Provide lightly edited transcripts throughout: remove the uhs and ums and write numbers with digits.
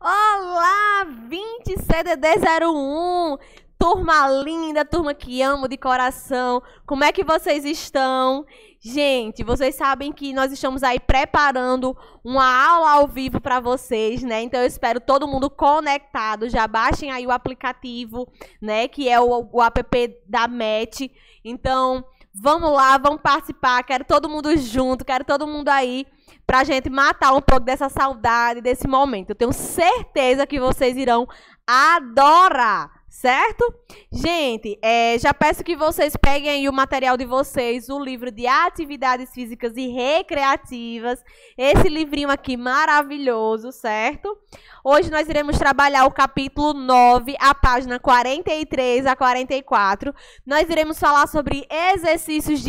Olá, 20CDD01, turma linda, turma que amo de coração. Como é que vocês estão? Gente, vocês sabem que nós estamos aí preparando uma aula ao vivo para vocês, né? Então eu espero todo mundo conectado. Já baixem aí o aplicativo, né? Que é o app da MET. Então, vamos lá, vamos participar. Quero todo mundo junto, quero todo mundo aí pra gente matar um pouco dessa saudade, desse momento. Eu tenho certeza que vocês irão adorar, certo? Gente, já peço que vocês peguem aí o material de vocês, o livro de atividades físicas e recreativas, esse livrinho aqui maravilhoso, certo? Hoje nós iremos trabalhar o capítulo 9, a página 43 a 44. Nós iremos falar sobre exercícios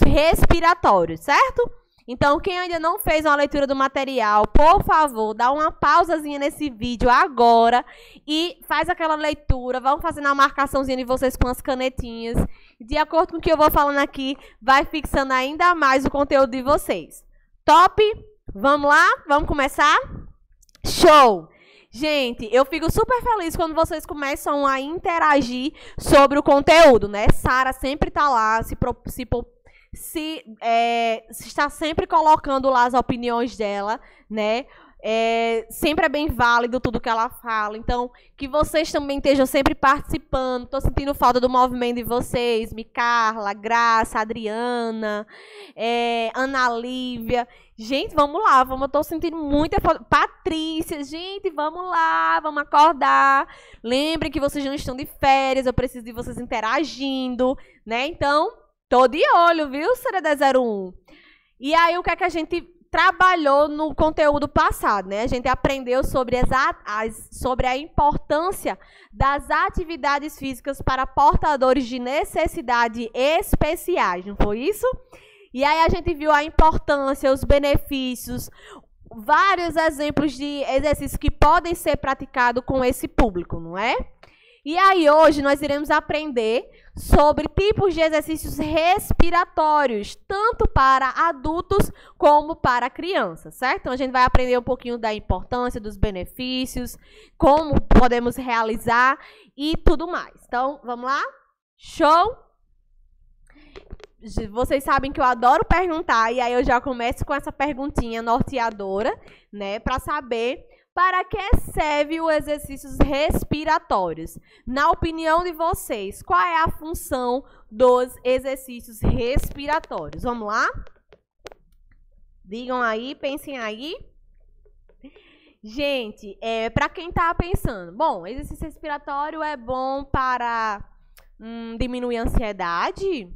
respiratórios, certo? Então, quem ainda não fez uma leitura do material, por favor, dá uma pausazinha nesse vídeo agora e faz aquela leitura. Vamos fazendo a marcaçãozinha de vocês com as canetinhas. De acordo com o que eu vou falando aqui, vai fixando ainda mais o conteúdo de vocês. Top? Vamos lá? Vamos começar? Show! Gente, eu fico super feliz quando vocês começam a interagir sobre o conteúdo, né? Sara sempre está lá, se está sempre colocando lá as opiniões dela, né? Sempre é bem válido tudo que ela fala. Então, que vocês também estejam sempre participando. Estou sentindo falta do movimento de vocês. Micarla, Graça, Adriana, Ana Lívia. Gente, vamos lá. Eu estou sentindo muita falta. Patrícia, gente, vamos lá. Vamos acordar. Lembrem que vocês não estão de férias. Eu preciso de vocês interagindo, né? Então, tô de olho, viu, CDD01? E aí, o que é que a gente trabalhou no conteúdo passado, né? A gente aprendeu sobre a importância das atividades físicas para portadores de necessidade especiais, não foi isso? E aí a gente viu a importância, os benefícios, vários exemplos de exercícios que podem ser praticados com esse público, não é? E aí hoje nós iremos aprender sobre tipos de exercícios respiratórios, tanto para adultos como para crianças, certo? Então a gente vai aprender um pouquinho da importância, dos benefícios, como podemos realizar e tudo mais. Então, vamos lá? Show? Vocês sabem que eu adoro perguntar, e aí eu já começo com essa perguntinha norteadora, né, para saber para que serve os exercícios respiratórios. Na opinião de vocês, qual é a função dos exercícios respiratórios? Vamos lá? Digam aí, pensem aí. Gente, para quem está pensando, bom, exercício respiratório é bom para diminuir a ansiedade,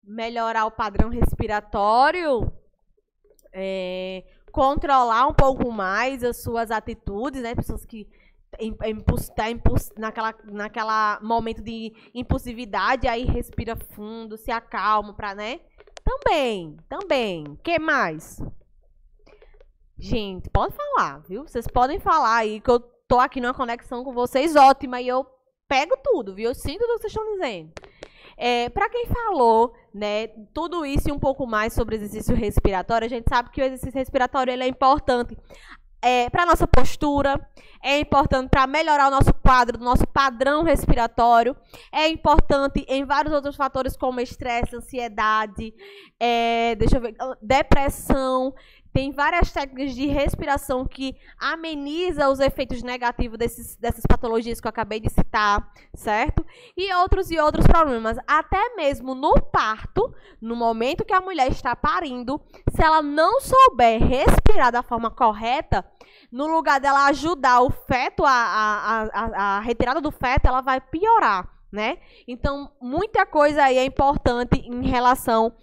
melhorar o padrão respiratório, controlar um pouco mais as suas atitudes, né? Pessoas que naquela momento de impulsividade, aí respira fundo, se acalma para, né? Também. O que mais? Gente, pode falar, viu? Vocês podem falar aí, que eu tô aqui numa conexão com vocês ótima e eu pego tudo, viu? Eu sinto tudo que vocês estão dizendo. Para quem falou, né, tudo isso e um pouco mais sobre exercício respiratório, a gente sabe que o exercício respiratório ele é importante para a nossa postura, é importante para melhorar o nosso quadro, o nosso padrão respiratório, é importante em vários outros fatores como estresse, ansiedade, depressão. Tem várias técnicas de respiração que amenizam os efeitos negativos dessas patologias que eu acabei de citar, certo? E outros problemas. Até mesmo no parto, no momento que a mulher está parindo, se ela não souber respirar da forma correta, no lugar dela ajudar o feto, a retirada do feto, ela vai piorar, né? Então, muita coisa aí é importante em relação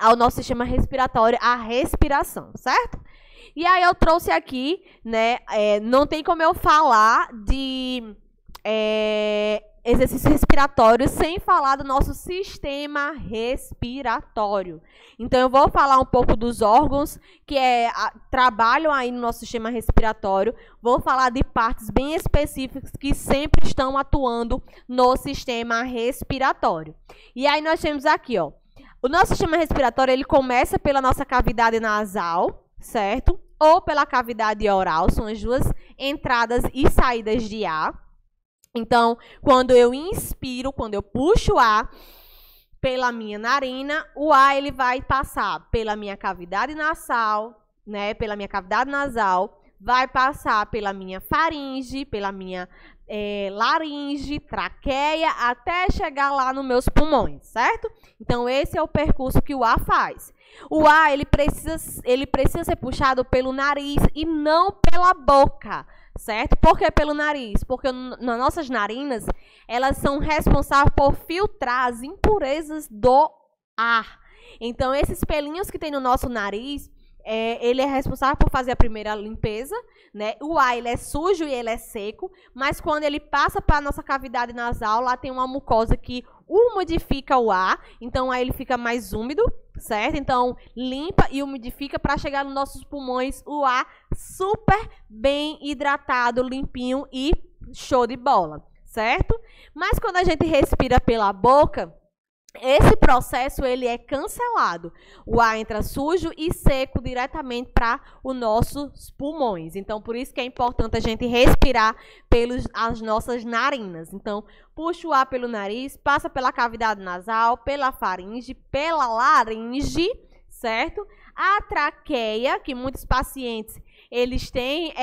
ao nosso sistema respiratório, a respiração, certo? E aí eu trouxe aqui, né, não tem como eu falar de exercício respiratório sem falar do nosso sistema respiratório. Então eu vou falar um pouco dos órgãos que trabalham aí no nosso sistema respiratório, vou falar de partes bem específicas que sempre estão atuando no sistema respiratório. E aí nós temos aqui, ó, o nosso sistema respiratório, ele começa pela nossa cavidade nasal, certo? ou pela cavidade oral, são as duas entradas e saídas de ar. Então, quando eu inspiro, quando eu puxo o ar pela minha narina, o ar ele vai passar pela minha cavidade nasal, né, pela minha cavidade nasal, vai passar pela minha faringe, pela minha laringe, traqueia, até chegar lá nos meus pulmões, certo? Então, esse é o percurso que o ar faz. O ar, ele precisa ser puxado pelo nariz e não pela boca, certo? Por que pelo nariz? Porque nas nossas narinas, elas são responsáveis por filtrar as impurezas do ar. Então, esses pelinhos que tem no nosso nariz, ele é responsável por fazer a primeira limpeza, né? O ar ele é sujo e ele é seco, mas quando ele passa para a nossa cavidade nasal, lá tem uma mucosa que umidifica o ar, então aí ele fica mais úmido, certo? Então limpa e umidifica para chegar nos nossos pulmões o ar super bem hidratado, limpinho e show de bola, certo? Mas quando a gente respira pela boca, esse processo ele é cancelado. O ar entra sujo e seco diretamente para os nossos pulmões. Então, por isso que é importante a gente respirar pelas nossas narinas. Então, puxa o ar pelo nariz, passa pela cavidade nasal, pela faringe, pela laringe, certo? A traqueia, que muitos pacientes eles têm,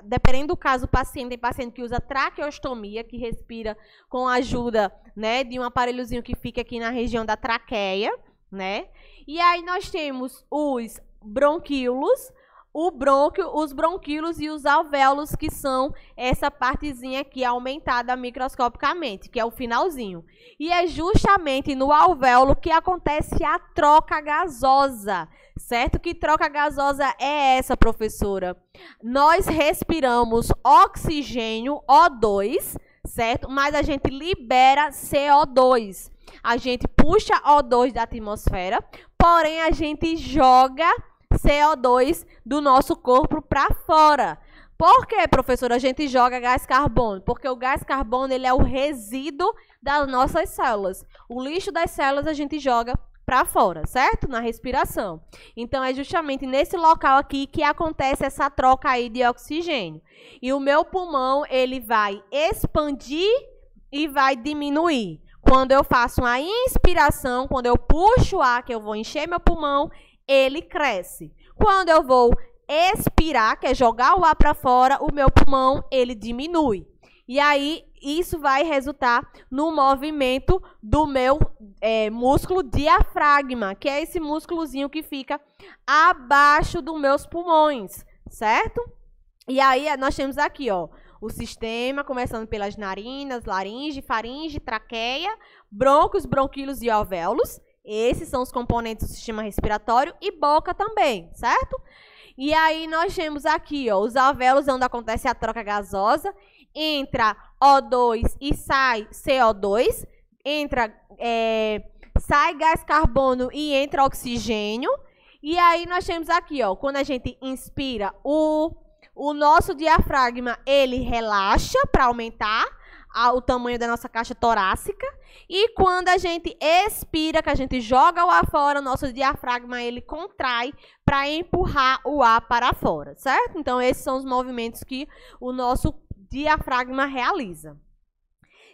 dependendo do caso do paciente, tem paciente que usa traqueostomia, que respira com a ajuda, né, de um aparelhozinho que fica aqui na região da traqueia, né? E aí nós temos os bronquíolos, os bronquíolos e os alvéolos, que são essa partezinha aqui aumentada microscopicamente, que é o finalzinho. E é justamente no alvéolo que acontece a troca gasosa, certo? Que troca gasosa é essa, professora? Nós respiramos oxigênio, O2, certo? Mas a gente libera CO2. A gente puxa O2 da atmosfera, porém a gente joga CO2 do nosso corpo para fora. Por que, professora, a gente joga gás carbono? Porque o gás carbono ele é o resíduo das nossas células. O lixo das células a gente joga para fora, certo? Na respiração. Então, é justamente nesse local aqui que acontece essa troca aí de oxigênio. E o meu pulmão, ele vai expandir e vai diminuir. Quando eu faço uma inspiração, quando eu puxo o ar, que eu vou encher meu pulmão, ele cresce. Quando eu vou expirar, que é jogar o ar para fora, o meu pulmão, ele diminui. E aí, isso vai resultar no movimento do meu músculo diafragma, que é esse músculozinho que fica abaixo dos meus pulmões, certo? E aí, nós temos aqui, ó, o sistema, começando pelas narinas, laringe, faringe, traqueia, brônquios, bronquíolos e alvéolos. Esses são os componentes do sistema respiratório e boca também, certo? E aí nós temos aqui, ó, os alvéolos, onde acontece a troca gasosa, entra O2 e sai CO2, sai gás carbono e entra oxigênio. E aí nós temos aqui, ó, quando a gente inspira, o nosso diafragma, ele relaxa para aumentar o tamanho da nossa caixa torácica, e quando a gente expira, que a gente joga o ar fora, o nosso diafragma ele contrai para empurrar o ar para fora, certo? Então, esses são os movimentos que o nosso diafragma realiza.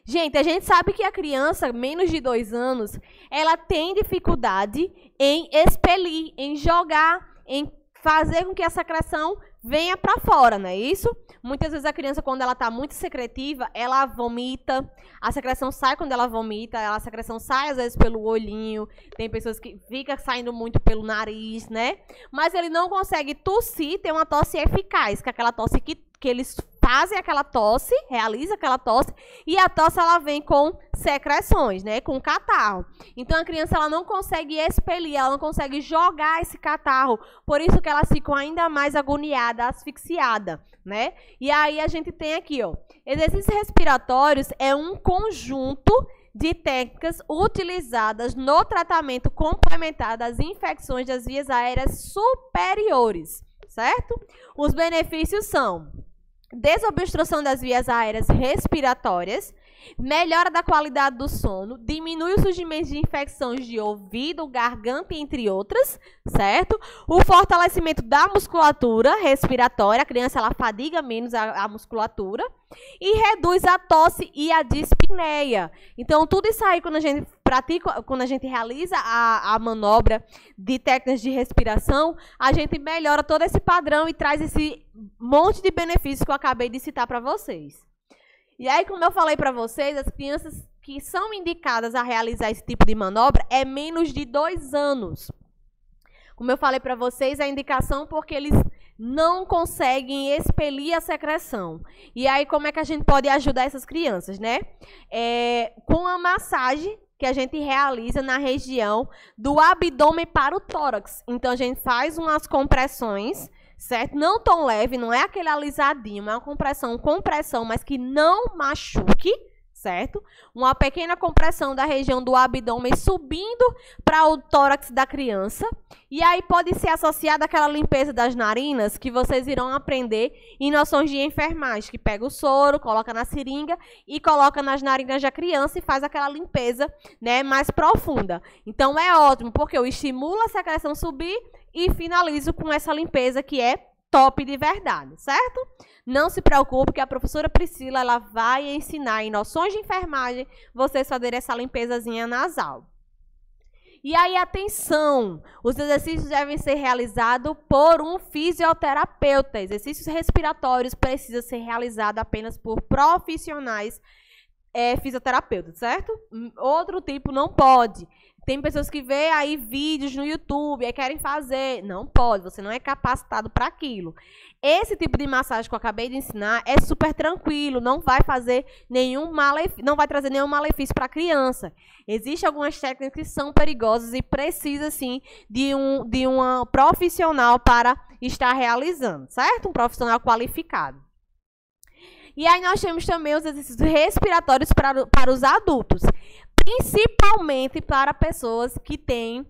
Gente, a gente sabe que a criança, menos de 2 anos, ela tem dificuldade em expelir, em jogar, em fazer com que a secreção venha para fora, não é isso? Muitas vezes a criança, quando ela está muito secretiva, ela vomita, a secreção sai quando ela vomita, a secreção sai às vezes pelo olhinho, tem pessoas que ficam saindo muito pelo nariz, né? Mas ele não consegue tossir, ter uma tosse eficaz, que é aquela tosse que eles fazem aquela tosse, realizam aquela tosse, e a tosse ela vem com secreções, né, com catarro. Então a criança ela não consegue expelir, ela não consegue jogar esse catarro, por isso que elas ficam ainda mais agoniadas, asfixiadas, né? E aí a gente tem aqui, ó, exercícios respiratórios é um conjunto de técnicas utilizadas no tratamento complementar das infecções das vias aéreas superiores, certo? Os benefícios são desobstrução das vias aéreas respiratórias, melhora da qualidade do sono, diminui o surgimento de infecções de ouvido, garganta, entre outras, certo? O fortalecimento da musculatura respiratória, a criança ela fadiga menos a musculatura, e reduz a tosse e a dispneia. Então, tudo isso aí, quando a gente pratica, quando a gente realiza a manobra de técnicas de respiração, a gente melhora todo esse padrão e traz esse monte de benefícios que eu acabei de citar para vocês. E aí, como eu falei para vocês, as crianças que são indicadas a realizar esse tipo de manobra é menos de 2 anos. Como eu falei para vocês, a indicação porque eles não conseguem expelir a secreção. E aí, como é que a gente pode ajudar essas crianças, né? Com a massagem que a gente realiza na região do abdômen para o tórax. Então, a gente faz umas compressões, certo? Não tão leve, não é aquele alisadinho, mas é uma compressão, mas que não machuque, certo? Uma pequena compressão da região do abdômen subindo para o tórax da criança. E aí pode ser associada àquela limpeza das narinas que vocês irão aprender em noções de enfermagem, que pega o soro, coloca na seringa e coloca nas narinas da criança e faz aquela limpeza, né, mais profunda. Então é ótimo, porque eu estimulo a secreção subir e finalizo com essa limpeza que é top de verdade, certo? Não se preocupe que a professora Priscila ela vai ensinar em noções de enfermagem vocês fazerem essa limpezazinha nasal. E aí, atenção, os exercícios devem ser realizados por um fisioterapeuta. Exercícios respiratórios precisam ser realizados apenas por profissionais fisioterapeutas, certo? Outro tipo não pode. Tem pessoas que veem aí vídeos no YouTube e querem fazer. Não pode, você não é capacitado para aquilo. Esse tipo de massagem que eu acabei de ensinar é super tranquilo, não vai fazer nenhum malefício, não vai trazer nenhum malefício para a criança. Existem algumas técnicas que são perigosas e precisa, sim, de uma profissional para estar realizando, certo? Um profissional qualificado. E aí nós temos também os exercícios respiratórios para os adultos, principalmente para pessoas que têm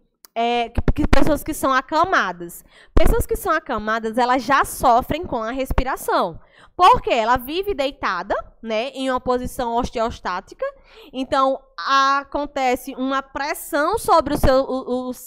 pessoas que são acamadas. Pessoas que são acamadas, elas já sofrem com a respiração. Porque ela vive deitada, né, em uma posição osteostática. Então, acontece uma pressão sobre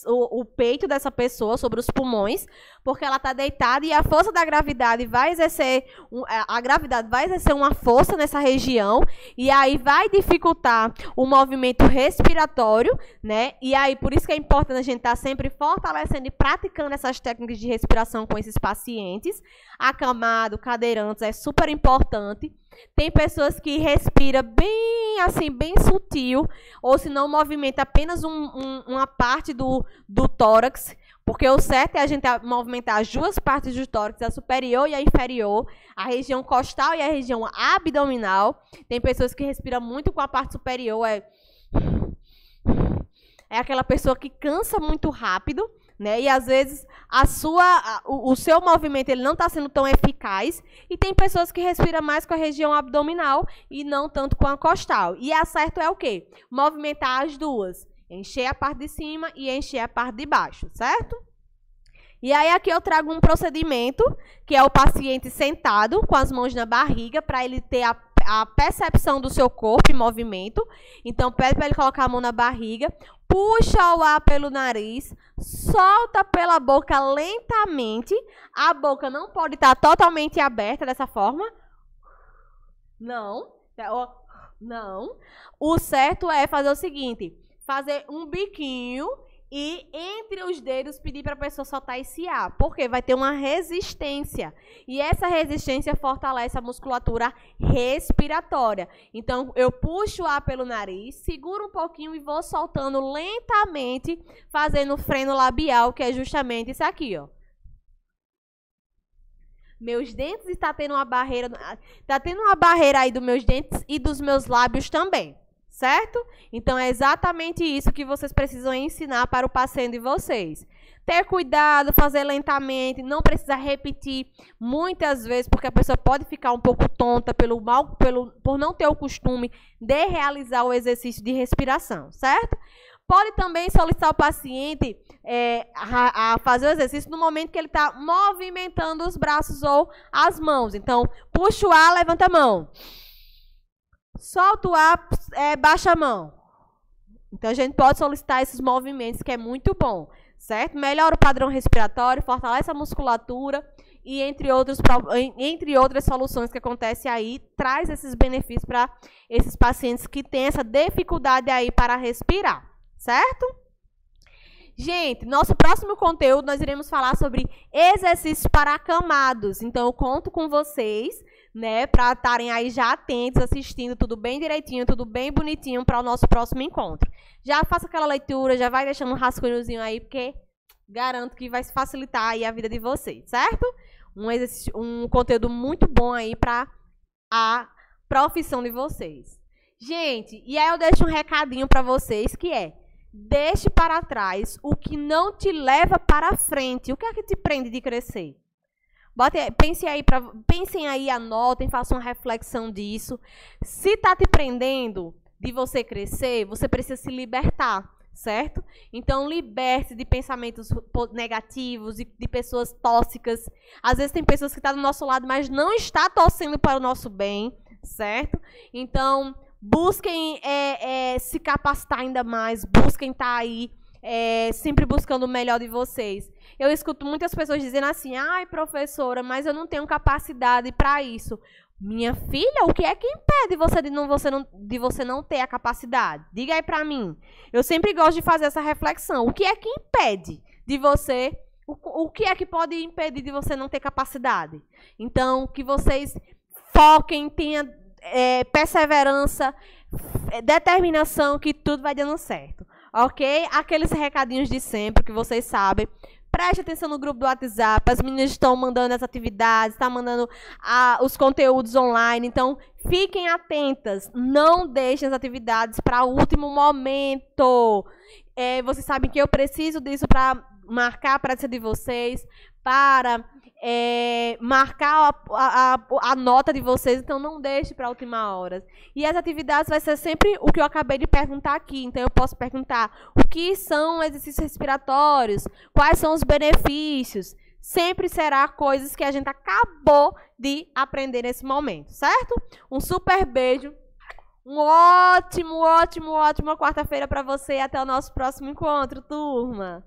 o peito dessa pessoa, sobre os pulmões, porque ela está deitada e a força da gravidade vai exercer, uma força nessa região e aí vai dificultar o movimento respiratório, né? E aí, por isso que é importante a gente estar sempre fortalecendo e praticando essas técnicas de respiração com esses pacientes. Acamado, cadeirantes, é super importante. Tem pessoas que respiram bem, assim, bem sutil, ou se não, movimenta apenas uma parte do tórax, porque o certo é a gente movimentar as duas partes do tórax, a superior e a inferior, a região costal e a região abdominal. Tem pessoas que respiram muito com a parte superior, é aquela pessoa que cansa muito rápido, né? E às vezes o seu movimento ele não está sendo tão eficaz. E tem pessoas que respiram mais com a região abdominal e não tanto com a costal. E a certo é o quê? Movimentar as duas. Encher a parte de cima e encher a parte de baixo, certo? E aí aqui eu trago um procedimento, que é o paciente sentado com as mãos na barriga, para ele ter a percepção do seu corpo em movimento. Então, pede para ele colocar a mão na barriga, puxa o ar pelo nariz, solta pela boca lentamente. A boca não pode estar totalmente aberta dessa forma. Não. Não. O certo é fazer o seguinte, fazer um biquinho e entre os dedos pedir para a pessoa soltar esse ar, porque vai ter uma resistência. E essa resistência fortalece a musculatura respiratória. Então, eu puxo o ar pelo nariz, seguro um pouquinho e vou soltando lentamente, fazendo o freno labial, que é justamente isso aqui, ó. Meus dentes está tendo uma barreira aí dos meus dentes e dos meus lábios também. Certo? Então, é exatamente isso que vocês precisam ensinar para o paciente de vocês. Ter cuidado, fazer lentamente, não precisa repetir muitas vezes, porque a pessoa pode ficar um pouco tonta por não ter o costume de realizar o exercício de respiração, certo? Pode também solicitar o paciente a fazer o exercício no momento que ele está movimentando os braços ou as mãos. Então, puxa o ar, levanta a mão. Solta o ar, baixa a mão. Então, a gente pode solicitar esses movimentos, que é muito bom, certo? Melhora o padrão respiratório, fortalece a musculatura e, entre outras soluções que acontecem aí, traz esses benefícios para esses pacientes que têm essa dificuldade aí para respirar, certo? Gente, nosso próximo conteúdo, nós iremos falar sobre exercícios para acamados. Então, eu conto com vocês, né, para estarem aí já atentos, assistindo tudo bem direitinho, tudo bem bonitinho para o nosso próximo encontro. Já faça aquela leitura, já vai deixando um rascunhozinho aí, porque garanto que vai facilitar aí a vida de vocês, certo? Um conteúdo muito bom aí para a profissão de vocês. Gente, e aí eu deixo um recadinho para vocês, que é: deixe para trás o que não te leva para frente. O que é que te prende de crescer? Pensem aí, anotem, façam uma reflexão disso. Se está te prendendo de você crescer, você precisa se libertar, certo? Então, liberte-se de pensamentos negativos, de pessoas tóxicas. Às vezes tem pessoas que estão do nosso lado, mas não está torcendo para o nosso bem, certo? Então, busquem se capacitar ainda mais, busquem estar aí sempre buscando o melhor de vocês. Eu escuto muitas pessoas dizendo assim: ai, professora, mas eu não tenho capacidade para isso. Minha filha, o que é que impede você não ter a capacidade? Diga aí para mim. Eu sempre gosto de fazer essa reflexão. O que é que impede de você... O que é que pode impedir de você não ter capacidade? Então, que vocês foquem, tenham perseverança, determinação, que tudo vai dando certo. Ok? Aqueles recadinhos de sempre que vocês sabem. Preste atenção no grupo do WhatsApp. As meninas estão mandando as atividades, estão mandando os conteúdos online. Então, fiquem atentas. Não deixem as atividades para o último momento. Vocês sabem que eu preciso disso para marcar a prática de vocês, para marcar a nota de vocês. Então, não deixe para a última hora. E as atividades vai ser sempre o que eu acabei de perguntar aqui. Então, eu posso perguntar: o que são exercícios respiratórios? Quais são os benefícios? Sempre será coisas que a gente acabou de aprender nesse momento, certo? Um super beijo. Ótima quarta-feira para você e até o nosso próximo encontro, turma!